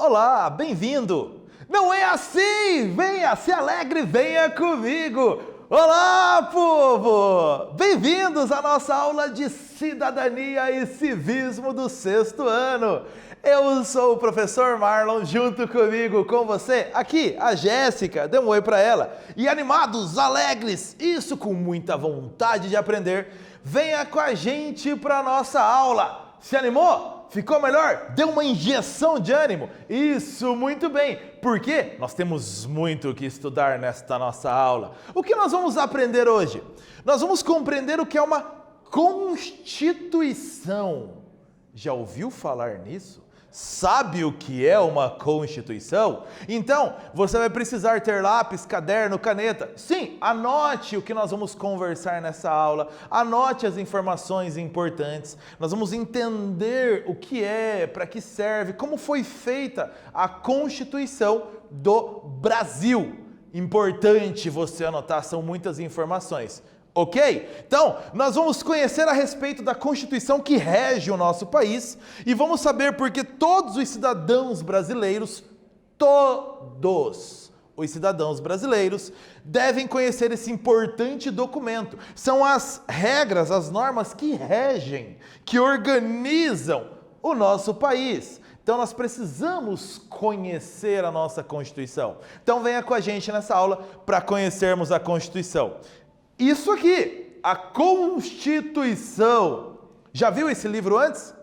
Olá, bem-vindo! Não é assim! Venha, se alegre, venha comigo! Olá, povo! Bem-vindos à nossa aula de Cidadania e Civismo do sexto ano. Eu sou o professor Marlon, junto comigo, com você, aqui, a Jéssica, dê um oi para ela. E animados, alegres, isso com muita vontade de aprender, venha com a gente para a nossa aula. Se animou? Ficou melhor? Deu uma injeção de ânimo? Isso, muito bem, porque nós temos muito o que estudar nesta nossa aula. O que nós vamos aprender hoje? Nós vamos compreender o que é uma Constituição. Já ouviu falar nisso? Sabe o que é uma Constituição? Então, você vai precisar ter lápis, caderno, caneta. Sim, anote o que nós vamos conversar nessa aula, anote as informações importantes. Nós vamos entender o que é, para que serve, como foi feita a Constituição do Brasil. Importante você anotar, são muitas informações. Ok? Então, nós vamos conhecer a respeito da Constituição que rege o nosso país e vamos saber por que todos os cidadãos brasileiros, todos os cidadãos brasileiros, devem conhecer esse importante documento. São as regras, as normas que regem, que organizam o nosso país. Então, nós precisamos conhecer a nossa Constituição. Então, venha com a gente nessa aula para conhecermos a Constituição. Isso aqui, a Constituição. Já viu esse livro antes?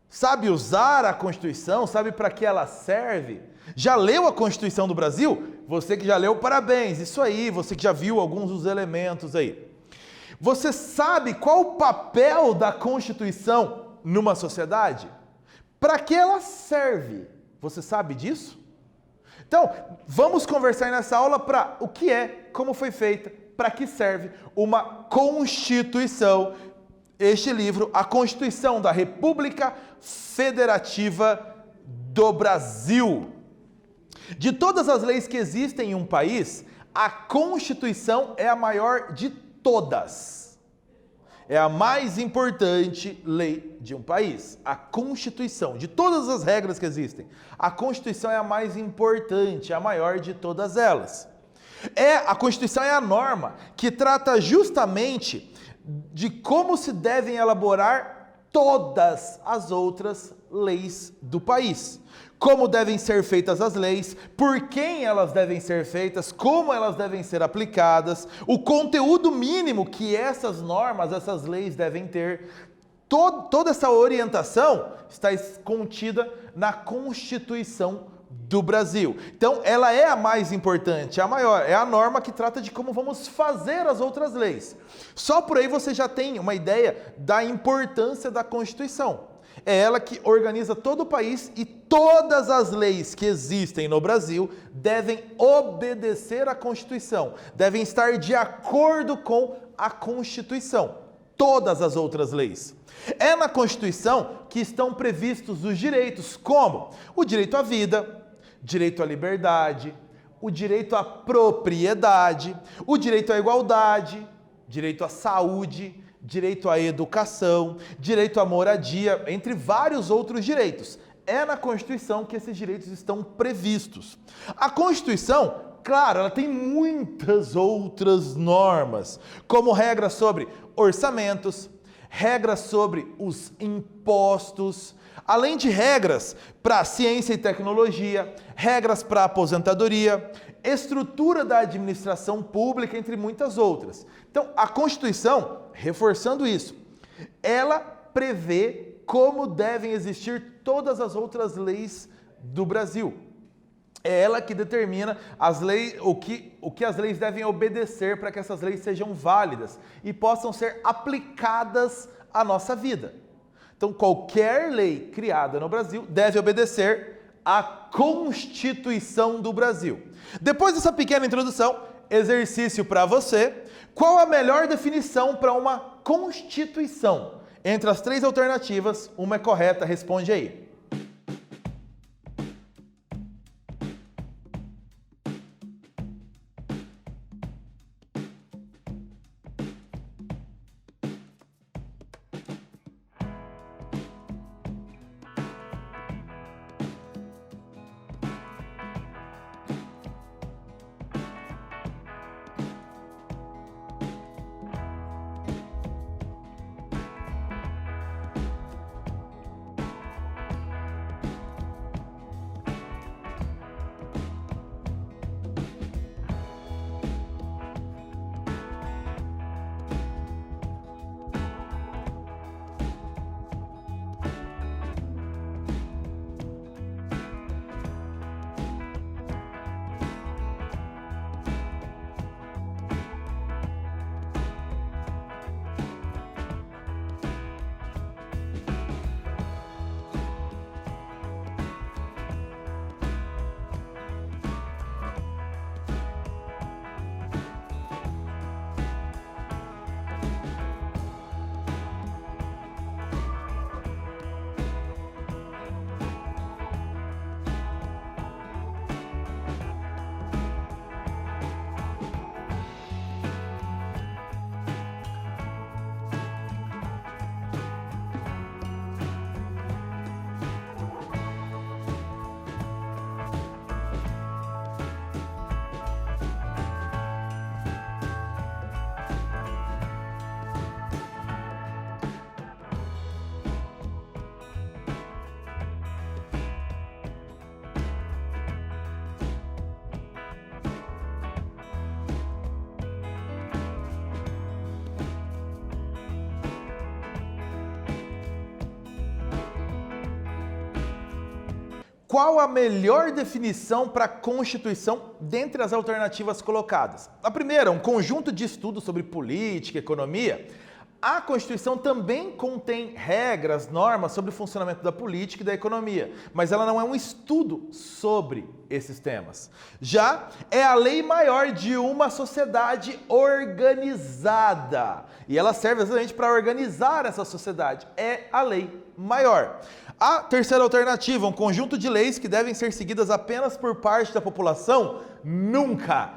Sabe usar a Constituição? Sabe para que ela serve? Já leu a Constituição do Brasil? Você que já leu, parabéns. Isso aí, você que já viu alguns dos elementos aí. Você sabe qual o papel da Constituição numa sociedade? Para que ela serve? Você sabe disso? Então, vamos conversar nessa aula para o que é, como foi feita, para que serve uma Constituição. Este livro, a Constituição da República Federativa do Brasil. De todas as leis que existem em um país, a Constituição é a maior de todas. É a mais importante lei de um país. A Constituição, de todas as regras que existem, a Constituição é a mais importante, a maior de todas elas. A Constituição é a norma que trata justamente de como se devem elaborar todas as outras leis do país. Como devem ser feitas as leis, por quem elas devem ser feitas, como elas devem ser aplicadas, o conteúdo mínimo que essas normas, essas leis devem ter. Toda essa orientação está contida na Constituição do Brasil. Então, ela é a mais importante, a maior, é a norma que trata de como vamos fazer as outras leis. Só por aí você já tem uma ideia da importância da Constituição. É ela que organiza todo o país e todas as leis que existem no Brasil devem obedecer à Constituição, devem estar de acordo com a Constituição, todas as outras leis. É na Constituição que estão previstos os direitos, como o direito à vida, direito à liberdade, o direito à propriedade, o direito à igualdade, direito à saúde, direito à educação, direito à moradia, entre vários outros direitos. É na Constituição que esses direitos estão previstos. A Constituição, claro, ela tem muitas outras normas, como regras sobre orçamentos, regras sobre os impostos, além de regras para ciência e tecnologia, regras para aposentadoria, estrutura da administração pública, entre muitas outras. Então, a Constituição, reforçando isso, ela prevê como devem existir todas as outras leis do Brasil. É ela que determina as leis, o que as leis devem obedecer para que essas leis sejam válidas e possam ser aplicadas à nossa vida. Então, qualquer lei criada no Brasil deve obedecer à Constituição do Brasil. Depois dessa pequena introdução, exercício para você. Qual a melhor definição para uma Constituição? Entre as três alternativas, uma é correta, responde aí. Qual a melhor definição para a Constituição dentre as alternativas colocadas? A primeira, um conjunto de estudos sobre política, economia. A Constituição também contém regras, normas sobre o funcionamento da política e da economia, mas ela não é um estudo sobre esses temas. Já é a lei maior de uma sociedade organizada, e ela serve exatamente para organizar essa sociedade. É a lei maior. A terceira alternativa, um conjunto de leis que devem ser seguidas apenas por parte da população? Nunca,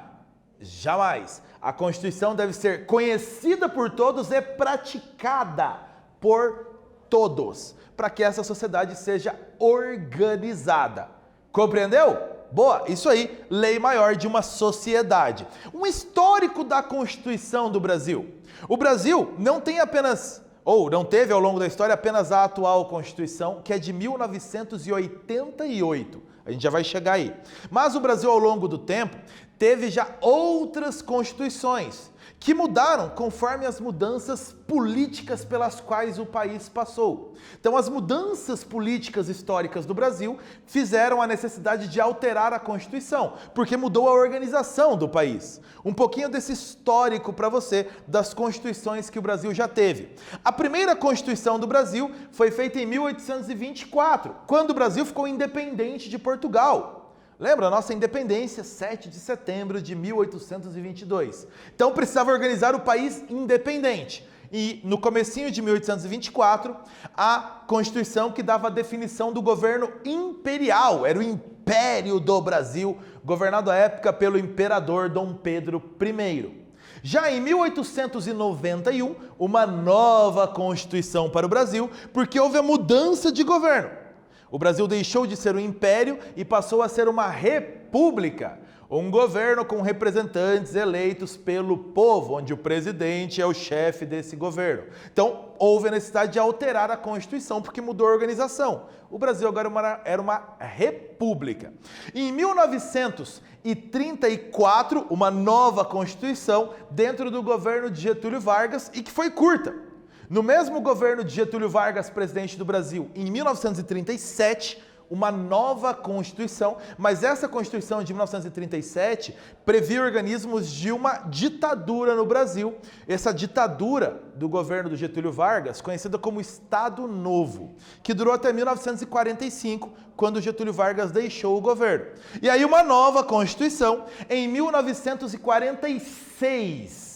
jamais. A Constituição deve ser conhecida por todos e praticada por todos, para que essa sociedade seja organizada. Compreendeu? Boa, isso aí, lei maior de uma sociedade. Um histórico da Constituição do Brasil. O Brasil não tem apenas, ou não teve ao longo da história apenas a atual Constituição, que é de 1988. A gente já vai chegar aí. Mas o Brasil, ao longo do tempo, teve já outras constituições que mudaram conforme as mudanças políticas pelas quais o país passou. Então, as mudanças políticas históricas do Brasil fizeram a necessidade de alterar a Constituição, porque mudou a organização do país. Um pouquinho desse histórico para você das constituições que o Brasil já teve. A primeira Constituição do Brasil foi feita em 1824, quando o Brasil ficou independente de Portugal. Lembra a nossa independência, 7 de setembro de 1822. Então precisava organizar o país independente. E no comecinho de 1824, a Constituição que dava a definição do governo imperial, era o Império do Brasil, governado à época pelo imperador Dom Pedro I. Já em 1891, uma nova Constituição para o Brasil, porque houve a mudança de governo. O Brasil deixou de ser um império e passou a ser uma república, um governo com representantes eleitos pelo povo, onde o presidente é o chefe desse governo. Então, houve a necessidade de alterar a Constituição, porque mudou a organização. O Brasil agora era uma república. Em 1934, uma nova Constituição dentro do governo de Getúlio Vargas, e que foi curta. No mesmo governo de Getúlio Vargas, presidente do Brasil, em 1937, uma nova Constituição, mas essa Constituição de 1937 previa organismos de uma ditadura no Brasil. Essa ditadura do governo do Getúlio Vargas, conhecida como Estado Novo, que durou até 1945, quando Getúlio Vargas deixou o governo. E aí uma nova Constituição em 1946.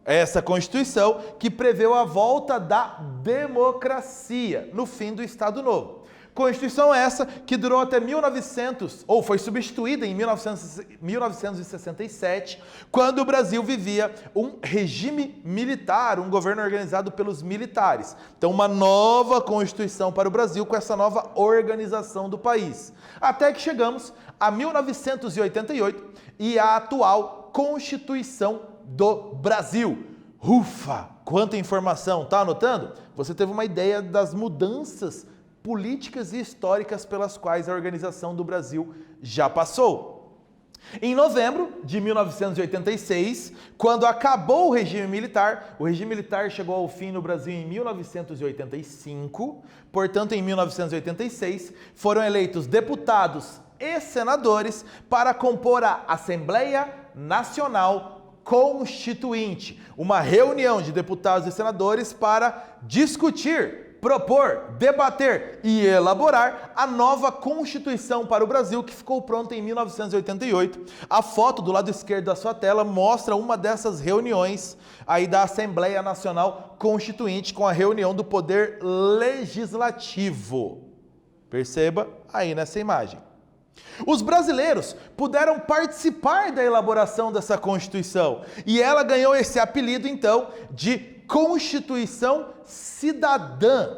Essa Constituição que preveu a volta da democracia no fim do Estado Novo. Constituição essa que durou até 1900, ou foi substituída em 1967, quando o Brasil vivia um regime militar, um governo organizado pelos militares. Então, uma nova Constituição para o Brasil com essa nova organização do país. Até que chegamos a 1988 e a atual Constituição do Brasil. Ufa! Quanta informação! Tá anotando? Você teve uma ideia das mudanças políticas e históricas pelas quais a organização do Brasil já passou. Em novembro de 1986, quando acabou o regime militar chegou ao fim no Brasil em 1985, portanto, em 1986, foram eleitos deputados e senadores para compor a Assembleia Nacional Constituinte, uma reunião de deputados e senadores para discutir, propor, debater e elaborar a nova Constituição para o Brasil, que ficou pronta em 1988. A foto do lado esquerdo da sua tela mostra uma dessas reuniões aí da Assembleia Nacional Constituinte com a reunião do Poder Legislativo. Perceba aí nessa imagem. Os brasileiros puderam participar da elaboração dessa Constituição e ela ganhou esse apelido, então, de Constituição Cidadã.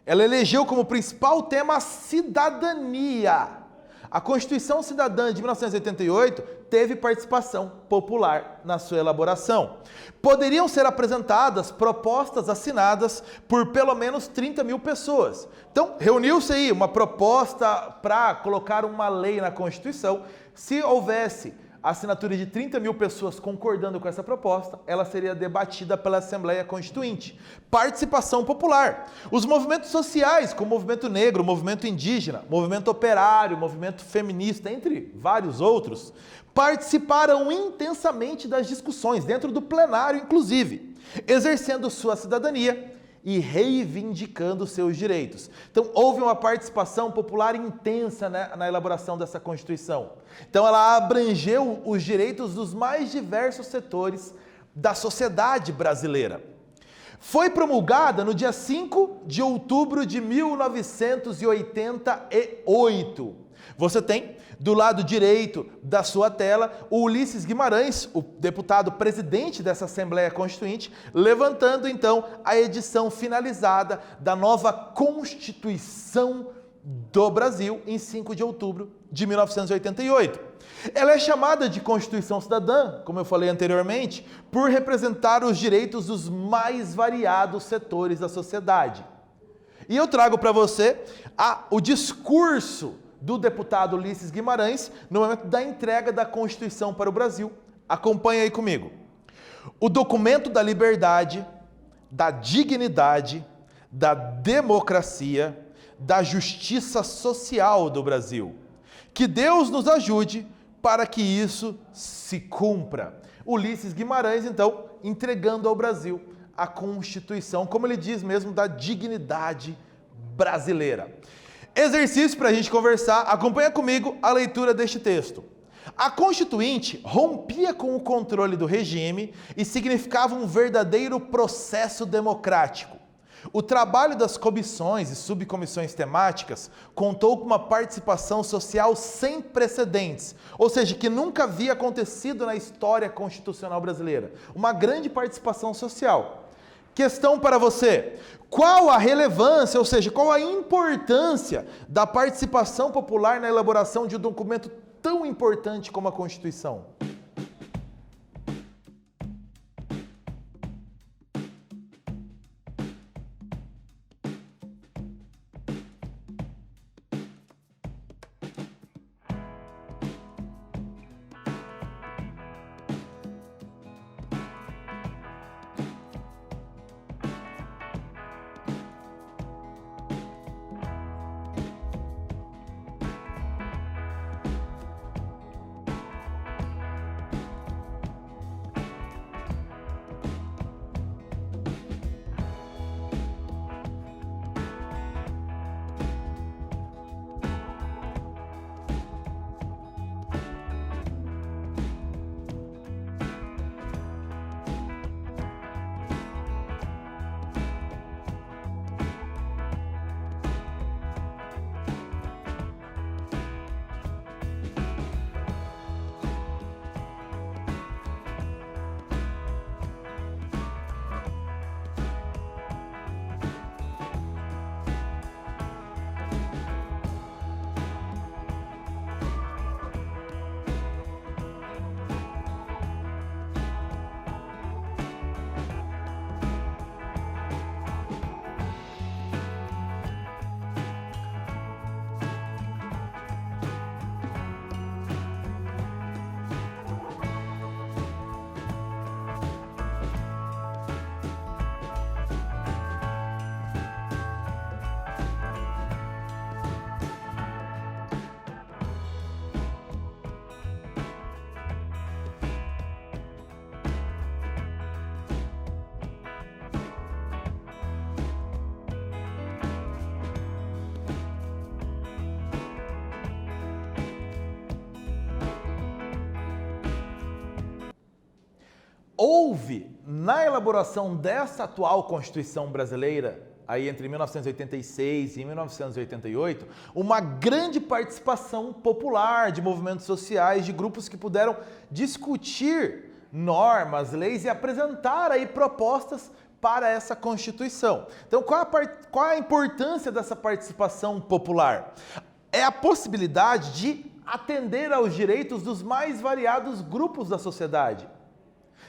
Ela elegeu como principal tema a cidadania. A Constituição Cidadã de 1988 teve participação popular na sua elaboração. Poderiam ser apresentadas propostas assinadas por pelo menos 30 mil pessoas. Então, reuniu-se aí uma proposta para colocar uma lei na Constituição. Se houvesse assinatura de 30 mil pessoas concordando com essa proposta, ela seria debatida pela Assembleia Constituinte. Participação popular. Os movimentos sociais, como o movimento negro, o movimento indígena, movimento operário, movimento feminista, entre vários outros, participaram intensamente das discussões, dentro do plenário inclusive, exercendo sua cidadania e reivindicando seus direitos. Então, houve uma participação popular intensa, né, na elaboração dessa Constituição. Então, ela abrangeu os direitos dos mais diversos setores da sociedade brasileira. Foi promulgada no dia 5 de outubro de 1988. Você tem, do lado direito da sua tela, o Ulisses Guimarães, o deputado presidente dessa Assembleia Constituinte, levantando então a edição finalizada da nova Constituição do Brasil em 5 de outubro de 1988. Ela é chamada de Constituição Cidadã, como eu falei anteriormente, por representar os direitos dos mais variados setores da sociedade. E eu trago para você o discurso do deputado Ulisses Guimarães no momento da entrega da Constituição para o Brasil. Acompanhe aí comigo. O documento da liberdade, da dignidade, da democracia, da justiça social do Brasil. Que Deus nos ajude para que isso se cumpra. Ulisses Guimarães, então, entregando ao Brasil a Constituição, como ele diz mesmo, da dignidade brasileira. Exercício para a gente conversar, acompanha comigo a leitura deste texto. A Constituinte rompia com o controle do regime e significava um verdadeiro processo democrático. O trabalho das comissões e subcomissões temáticas contou com uma participação social sem precedentes, ou seja, que nunca havia acontecido na história constitucional brasileira. Uma grande participação social. Questão para você: qual a relevância, ou seja, qual a importância da participação popular na elaboração de um documento tão importante como a Constituição? Houve, na elaboração dessa atual Constituição brasileira, aí entre 1986 e 1988, uma grande participação popular de movimentos sociais, de grupos que puderam discutir normas, leis e apresentar aí propostas para essa Constituição. Então, qual a importância dessa participação popular? É a possibilidade de atender aos direitos dos mais variados grupos da sociedade,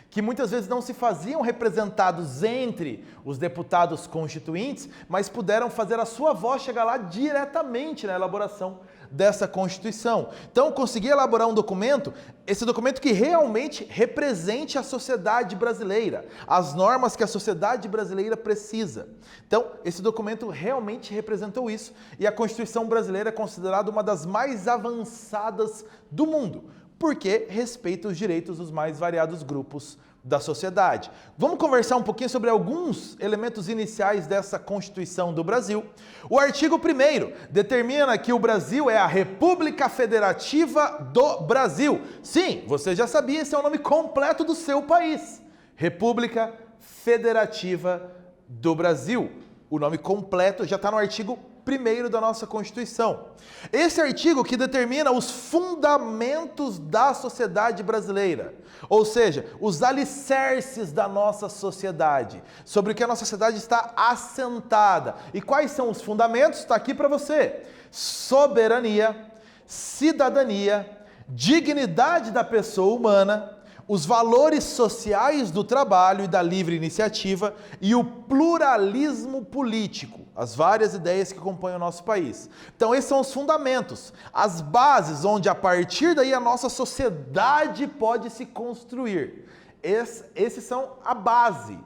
que muitas vezes não se faziam representados entre os deputados constituintes, mas puderam fazer a sua voz chegar lá diretamente na elaboração dessa Constituição. Então, consegui elaborar um documento, esse documento que realmente represente a sociedade brasileira, as normas que a sociedade brasileira precisa. Então, esse documento realmente representou isso e a Constituição brasileira é considerada uma das mais avançadas do mundo, porque respeita os direitos dos mais variados grupos da sociedade. Vamos conversar um pouquinho sobre alguns elementos iniciais dessa Constituição do Brasil. O artigo 1º determina que o Brasil é a República Federativa do Brasil. Sim, você já sabia, esse é o nome completo do seu país. República Federativa do Brasil. O nome completo já está no artigo 1º da nossa Constituição. Esse artigo que determina os fundamentos da sociedade brasileira, ou seja, os alicerces da nossa sociedade, sobre o que a nossa sociedade está assentada. E quais são os fundamentos? Está aqui para você. Soberania, cidadania, dignidade da pessoa humana, os valores sociais do trabalho e da livre iniciativa e o pluralismo político, as várias ideias que compõem o nosso país. Então, esses são os fundamentos, as bases onde a partir daí a nossa sociedade pode se construir. Esses são a base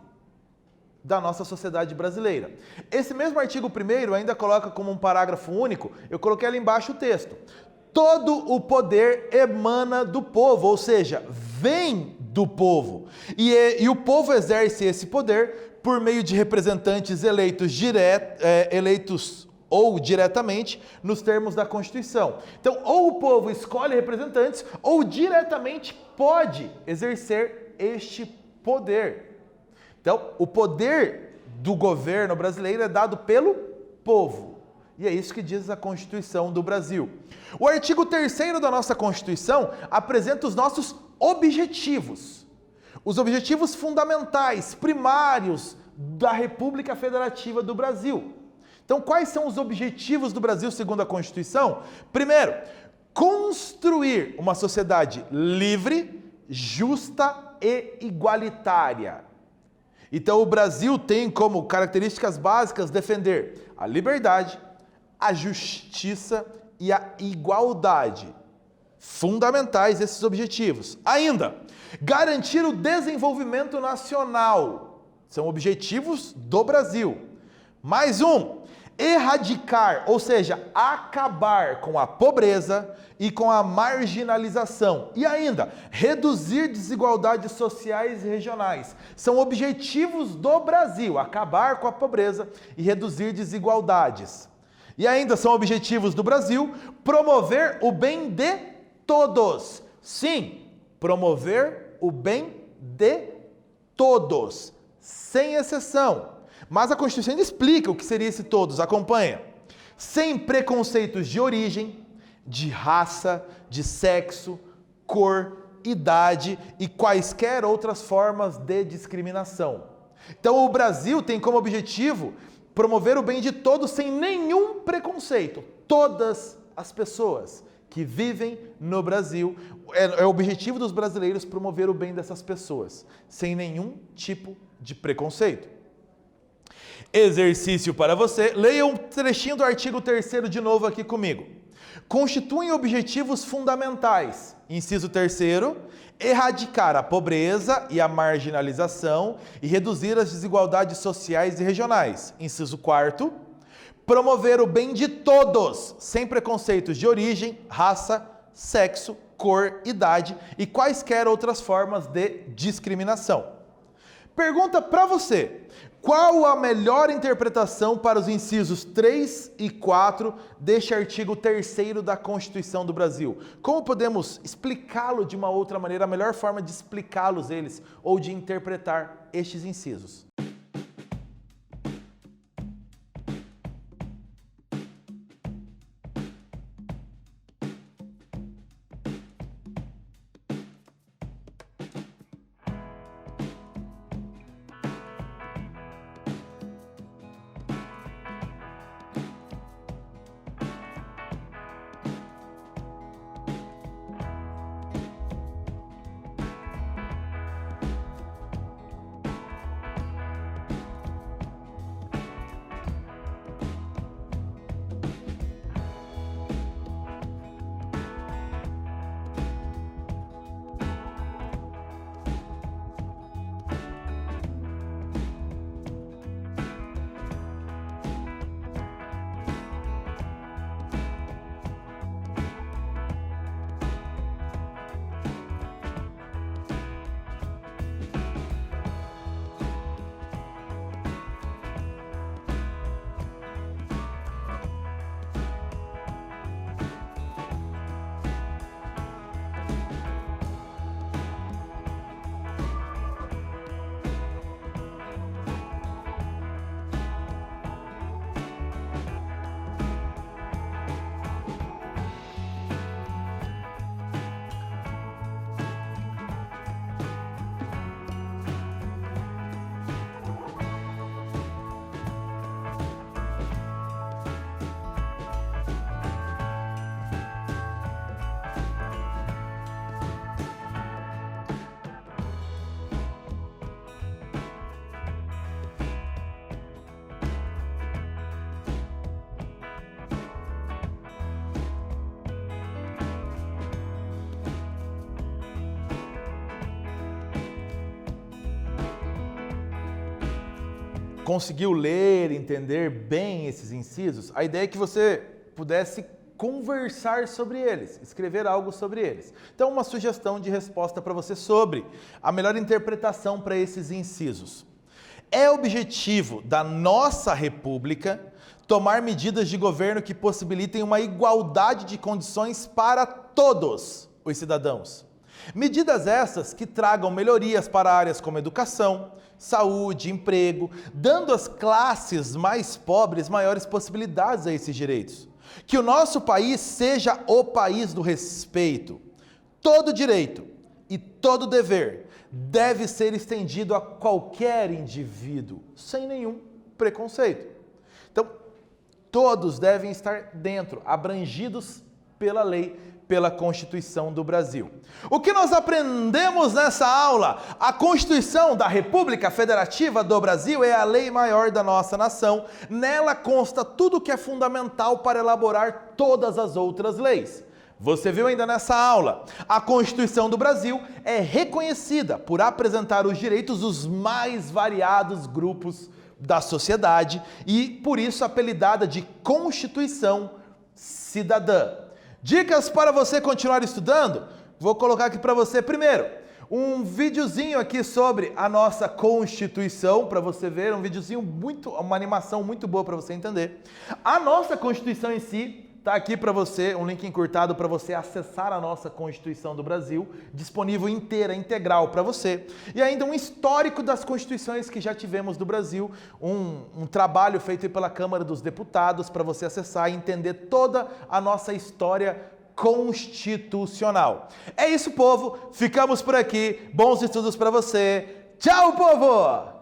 da nossa sociedade brasileira. Esse mesmo artigo 1º ainda coloca como um parágrafo único, eu coloquei ali embaixo o texto. Todo o poder emana do povo, ou seja, vem do povo. E o povo exerce esse poder por meio de representantes eleitos ou diretamente nos termos da Constituição. Então, ou o povo escolhe representantes, ou diretamente pode exercer este poder. Então, o poder do governo brasileiro é dado pelo povo. E é isso que diz a Constituição do Brasil. O artigo 3º da nossa Constituição apresenta os nossos objetivos. Os objetivos fundamentais, primários da República Federativa do Brasil. Então, quais são os objetivos do Brasil segundo a Constituição? Primeiro, construir uma sociedade livre, justa e igualitária. Então, o Brasil tem como características básicas defender a liberdade, a justiça e a igualdade. Fundamentais esses objetivos. Ainda, garantir o desenvolvimento nacional. São objetivos do Brasil. Mais um, erradicar, ou seja, acabar com a pobreza e com a marginalização. E ainda, reduzir desigualdades sociais e regionais. São objetivos do Brasil, acabar com a pobreza e reduzir desigualdades. E ainda são objetivos do Brasil promover o bem de todos. Sim, promover o bem de todos, sem exceção. Mas a Constituição ainda explica o que seria esse todos. Acompanha. Sem preconceitos de origem, de raça, de sexo, cor, idade e quaisquer outras formas de discriminação. Então o Brasil tem como objetivo promover o bem de todos sem nenhum preconceito. Todas as pessoas que vivem no Brasil, é o objetivo dos brasileiros promover o bem dessas pessoas, sem nenhum tipo de preconceito. Exercício para você, leia um trechinho do artigo 3º de novo aqui comigo. Constituem objetivos fundamentais, inciso 3º, erradicar a pobreza e a marginalização e reduzir as desigualdades sociais e regionais. Inciso 4º, promover o bem de todos, sem preconceitos de origem, raça, sexo, cor, idade e quaisquer outras formas de discriminação. Pergunta para você, qual a melhor interpretação para os incisos 3 e 4 deste artigo 3º da Constituição do Brasil? Como podemos explicá-lo de uma outra maneira, a melhor forma de explicá-los eles ou de interpretar estes incisos? Conseguiu ler, entender bem esses incisos? A ideia é que você pudesse conversar sobre eles, escrever algo sobre eles. Então, uma sugestão de resposta para você sobre a melhor interpretação para esses incisos. É objetivo da nossa República tomar medidas de governo que possibilitem uma igualdade de condições para todos os cidadãos. Medidas essas que tragam melhorias para áreas como educação, saúde, emprego, dando às classes mais pobres maiores possibilidades a esses direitos. Que o nosso país seja o país do respeito. Todo direito e todo dever deve ser estendido a qualquer indivíduo, sem nenhum preconceito. Então, todos devem estar dentro, abrangidos pela lei, pela Constituição do Brasil. O que nós aprendemos nessa aula? A Constituição da República Federativa do Brasil é a lei maior da nossa nação. Nela consta tudo o que é fundamental para elaborar todas as outras leis. Você viu ainda nessa aula, a Constituição do Brasil é reconhecida por apresentar os direitos dos mais variados grupos da sociedade e, por isso, apelidada de Constituição Cidadã. Dicas para você continuar estudando? Vou colocar aqui para você primeiro um videozinho aqui sobre a nossa Constituição, para você ver, um videozinho uma animação muito boa para você entender. A nossa Constituição em si está aqui para você, um link encurtado para você acessar a nossa Constituição do Brasil, disponível inteira, integral para você. E ainda um histórico das constituições que já tivemos do Brasil, um trabalho feito pela Câmara dos Deputados para você acessar e entender toda a nossa história constitucional. É isso, povo. Ficamos por aqui. Bons estudos para você. Tchau, povo!